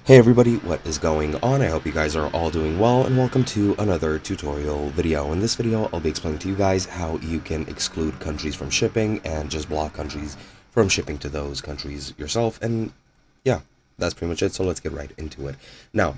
Hey everybody, what is going on? I hope you guys are all doing well, and welcome to another tutorial video. In this video, I'll be explaining to you guys how you can exclude countries from shipping and just block countries from shipping to those countries yourself. And yeah, that's pretty much it, so let's get right into it. Now,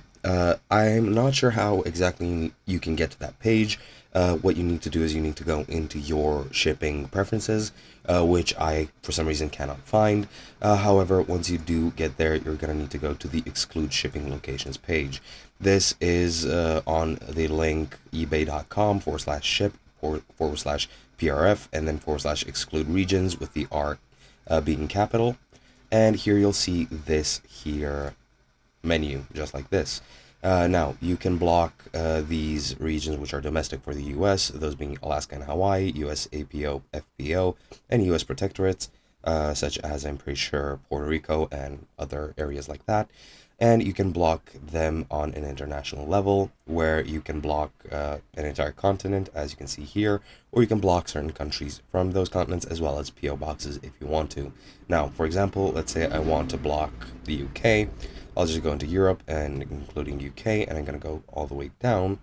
I'm not sure how exactly you can get to that page. What you need to do is you need to go into your shipping preferences, which I, for some reason, cannot find. However, once you do get there, you're going to need to go to the exclude shipping locations page. This is on the link ebay.com/ship /PRF and then /exclude regions with the R being capital. And here you'll see this here menu, just like this. Now, you can block these regions which are domestic for the US, those being Alaska and Hawaii, US APO, FPO, and US protectorates, such as, I'm pretty sure, Puerto Rico and other areas like that. And you can block them on an international level, where you can block an entire continent, as you can see here, or you can block certain countries from those continents, as well as PO boxes if you want to. Now, for example, let's say I want to block the UK. I'll just go into Europe and including UK, and I'm going to go all the way down,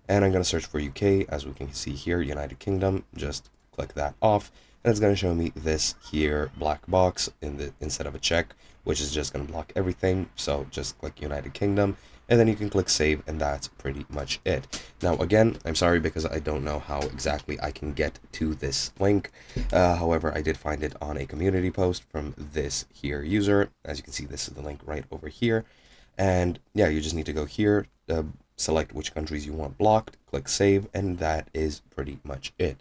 and I'm going to search for UK. As we can see here, United Kingdom, just click that off, and it's going to show me this here black box instead of a check, which is just going to block everything. So just click United Kingdom, and then you can click save, and that's pretty much it. Now, again, I'm sorry because I don't know how exactly I can get to this link. However, I did find it on a community post from this here user. As you can see, this is the link right over here. And yeah, you just need to go here, select which countries you want blocked, click save, and that is pretty much it.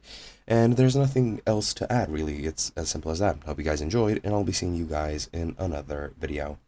And there's nothing else to add, really. It's as simple as that. Hope you guys enjoyed, and I'll be seeing you guys in another video.